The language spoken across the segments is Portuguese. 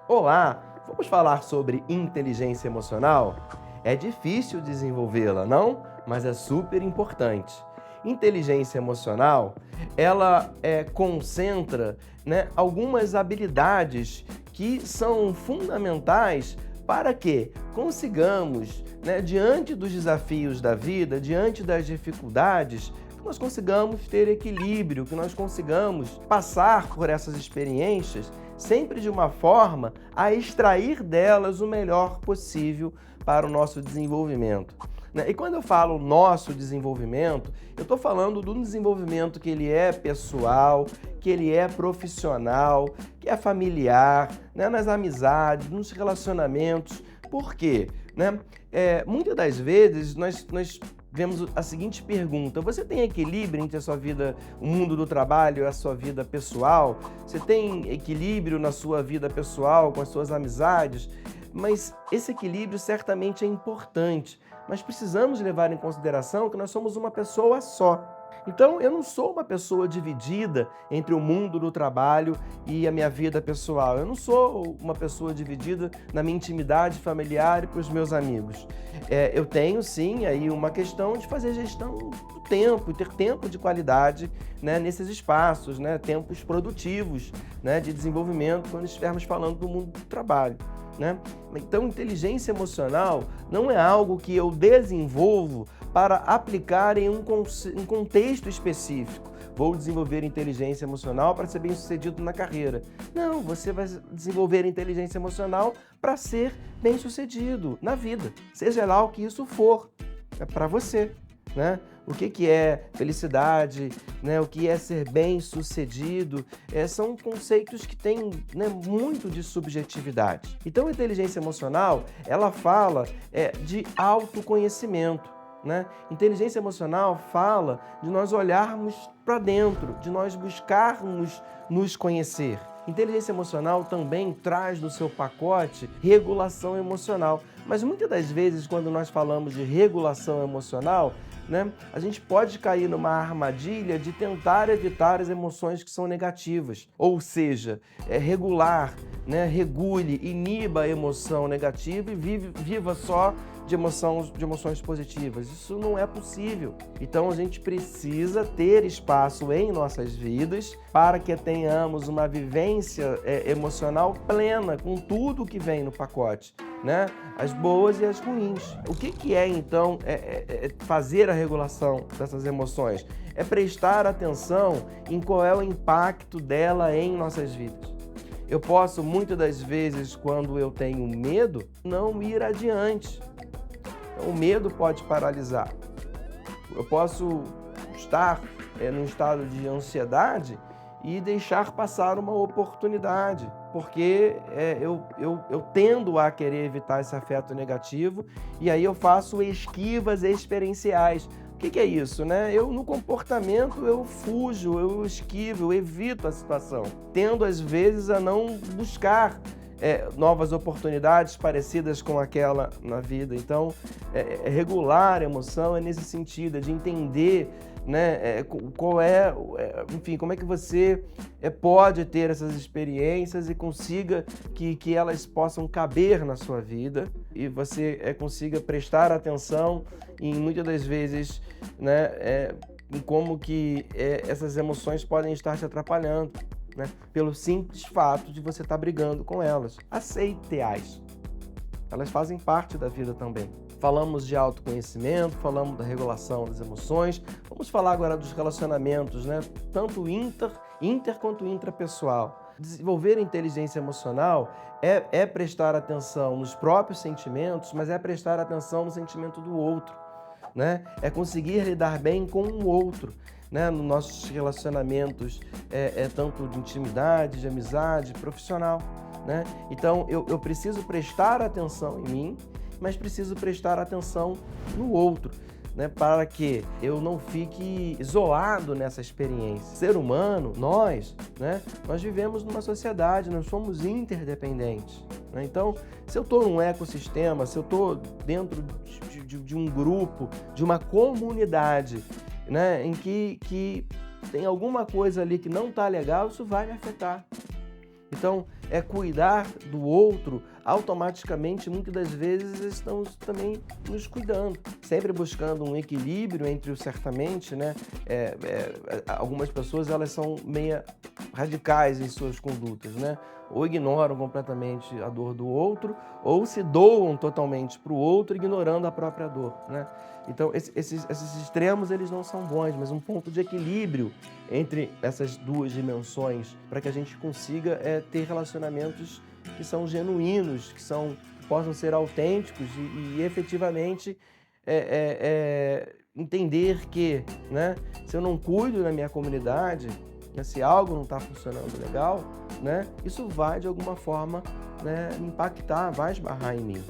Olá, vamos falar sobre inteligência emocional? É difícil desenvolvê-la, não? Mas é super importante. Inteligência emocional, ela concentra, algumas habilidades que são fundamentais para que consigamos, diante dos desafios da vida, diante das dificuldades, que nós consigamos ter equilíbrio, que nós consigamos passar por essas experiências sempre de uma forma a extrair delas o melhor possível para o nosso desenvolvimento. E quando eu falo nosso desenvolvimento, eu estou falando de um desenvolvimento que ele é pessoal, que ele é profissional, que é familiar, nas amizades, nos relacionamentos. Por quê? Muitas das vezes nós vemos a seguinte pergunta: você tem equilíbrio entre a sua vida, o mundo do trabalho e a sua vida pessoal? Você tem equilíbrio na sua vida pessoal, com as suas amizades? Mas esse equilíbrio certamente é importante, mas precisamos levar em consideração que nós somos uma pessoa só. Então, eu não sou uma pessoa dividida entre o mundo do trabalho e a minha vida pessoal. Eu não sou uma pessoa dividida na minha intimidade familiar e para os meus amigos. Eu tenho, sim, aí uma questão de fazer gestão do tempo, ter tempo de qualidade, nesses espaços, tempos produtivos, de desenvolvimento, quando estivermos falando do mundo do trabalho. Então, inteligência emocional não é algo que eu desenvolvo para aplicar em um contexto específico. Vou desenvolver inteligência emocional para ser bem-sucedido na carreira. Não, você vai desenvolver inteligência emocional para ser bem-sucedido na vida, seja lá o que isso for, para você. O que é felicidade, o que é ser bem-sucedido, são conceitos que têm muito de subjetividade. Então, a inteligência emocional, ela fala de autoconhecimento. Inteligência emocional fala de nós olharmos para dentro, de nós buscarmos nos conhecer. Inteligência emocional também traz no seu pacote regulação emocional. Mas muitas das vezes, quando nós falamos de regulação emocional, a gente pode cair numa armadilha de tentar evitar as emoções que são negativas. Ou seja, regular, regule, iniba a emoção negativa e viva só de emoções positivas. Isso não é possível. Então a gente precisa ter espaço em nossas vidas para que tenhamos uma vivência emocional plena com tudo que vem no pacote. As boas e as ruins. O que é então fazer a regulação dessas emoções? É prestar atenção em qual é o impacto dela em nossas vidas. Eu posso, muitas das vezes, quando eu tenho medo, não ir adiante. Então, o medo pode paralisar. Eu posso estar num estado de ansiedade e deixar passar uma oportunidade, porque eu tendo a querer evitar esse afeto negativo e aí eu faço esquivas experienciais. O que é isso? Eu, no comportamento, eu fujo, eu esquivo, eu evito a situação, tendo às vezes a não buscar novas oportunidades parecidas com aquela na vida. Então, regular a emoção é nesse sentido, de entender qual enfim, como é que você pode ter essas experiências e consiga que elas possam caber na sua vida e você consiga prestar atenção em muitas das vezes, em como que essas emoções podem estar te atrapalhando, pelo simples fato de você estar brigando com elas. Aceite-as. Elas fazem parte da vida também. Falamos de autoconhecimento, falamos da regulação das emoções. Vamos falar agora dos relacionamentos, tanto inter quanto intrapessoal. Desenvolver inteligência emocional é prestar atenção nos próprios sentimentos, mas é prestar atenção no sentimento do outro. É conseguir lidar bem com o outro. Nos nossos relacionamentos, tanto de intimidade, de amizade, profissional. Então, eu preciso prestar atenção em mim, mas preciso prestar atenção no outro, para que eu não fique isolado nessa experiência. Ser humano, nós vivemos numa sociedade, nós somos interdependentes. Então, se eu estou num ecossistema, se eu estou dentro de um grupo, de uma comunidade, em que tem alguma coisa ali que não está legal, isso vai me afetar. Então, cuidar do outro, automaticamente, muitas das vezes, estamos também nos cuidando, sempre buscando um equilíbrio entre o certamente, né? Algumas pessoas, elas são meio radicais em suas condutas, né? Ou ignoram completamente a dor do outro, ou se doam totalmente para o outro, ignorando a própria dor, né? Então, esses extremos, eles não são bons, mas um ponto de equilíbrio entre essas duas dimensões, para que a gente consiga ter relacionamentos que são genuínos, que possam ser autênticos e efetivamente entender que, né, se eu não cuido da minha comunidade, né, se algo não está funcionando legal, né, isso vai de alguma forma, né, impactar, vai esbarrar em mim.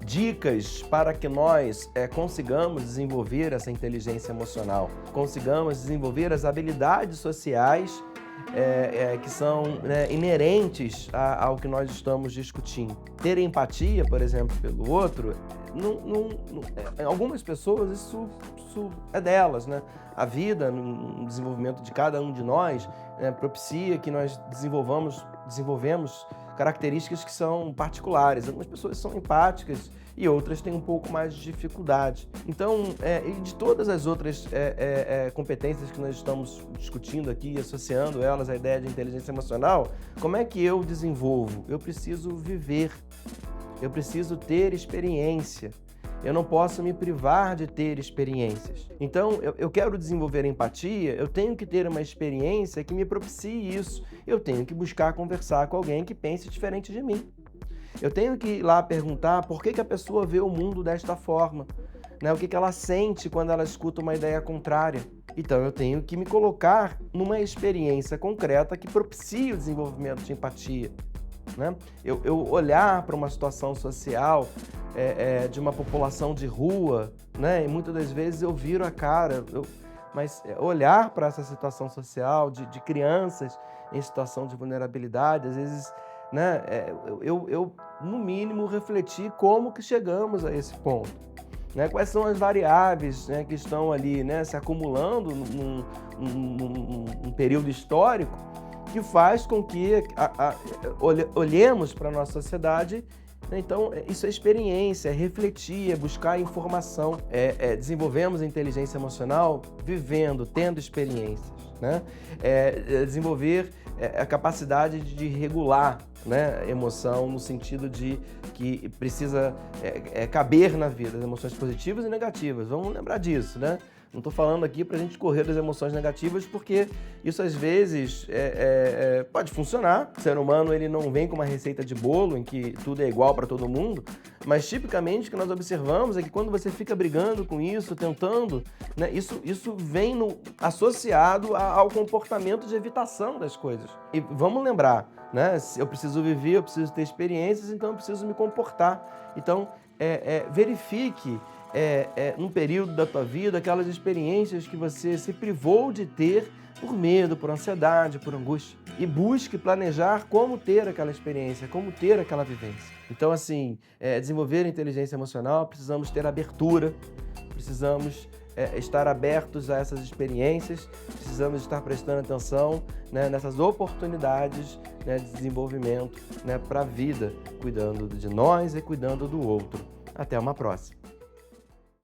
Dicas para que nós consigamos desenvolver essa inteligência emocional, consigamos desenvolver as habilidades sociais que são, né, inerentes ao que nós estamos discutindo. Ter empatia, por exemplo, pelo outro, algumas pessoas isso é delas, né? A vida, no desenvolvimento de cada um de nós, propicia que nós desenvolvemos características que são particulares. Algumas pessoas são empáticas e outras têm um pouco mais de dificuldade. Então, e de todas as outras competências que nós estamos discutindo aqui, associando elas à ideia de inteligência emocional, como é que eu desenvolvo? Eu preciso viver, eu preciso ter experiência. Eu não posso me privar de ter experiências. Então, eu quero desenvolver empatia, eu tenho que ter uma experiência que me propicie isso. Eu tenho que buscar conversar com alguém que pense diferente de mim. Eu tenho que ir lá perguntar por que a pessoa vê o mundo desta forma, né? O que ela sente quando ela escuta uma ideia contrária. Então, eu tenho que me colocar numa experiência concreta que propicie o desenvolvimento de empatia, né? Eu olhar para uma situação social de uma população de rua, né? E muitas das vezes eu viro a cara, mas olhar para essa situação social de crianças em situação de vulnerabilidade, às vezes, né? Eu no mínimo, refletir como que chegamos a esse ponto, né? Quais são as variáveis, né, que estão ali, né, se acumulando num período histórico que faz com que olhemos para a nossa sociedade. Então, isso é experiência, é refletir, é buscar informação. Desenvolvemos a inteligência emocional vivendo, tendo experiências, né? Desenvolver a capacidade de regular, né, emoção, no sentido de que precisa caber na vida, as emoções positivas e negativas. Vamos lembrar disso, né? Não estou falando aqui para a gente correr das emoções negativas, porque isso às vezes pode funcionar. O ser humano, ele não vem com uma receita de bolo em que tudo é igual para todo mundo, mas tipicamente o que nós observamos é que quando você fica brigando com isso, tentando, né, isso vem associado ao comportamento de evitação das coisas. E vamos lembrar, né, se eu preciso viver, eu preciso ter experiências, então eu preciso me comportar. Então, verifique num período da tua vida, aquelas experiências que você se privou de ter por medo, por ansiedade, por angústia. E busque planejar como ter aquela experiência, como ter aquela vivência. Então, assim, desenvolver a inteligência emocional, precisamos ter abertura, precisamos estar abertos a essas experiências, precisamos estar prestando atenção, né, nessas oportunidades, né, de desenvolvimento, né, para a vida, cuidando de nós e cuidando do outro. Até uma próxima.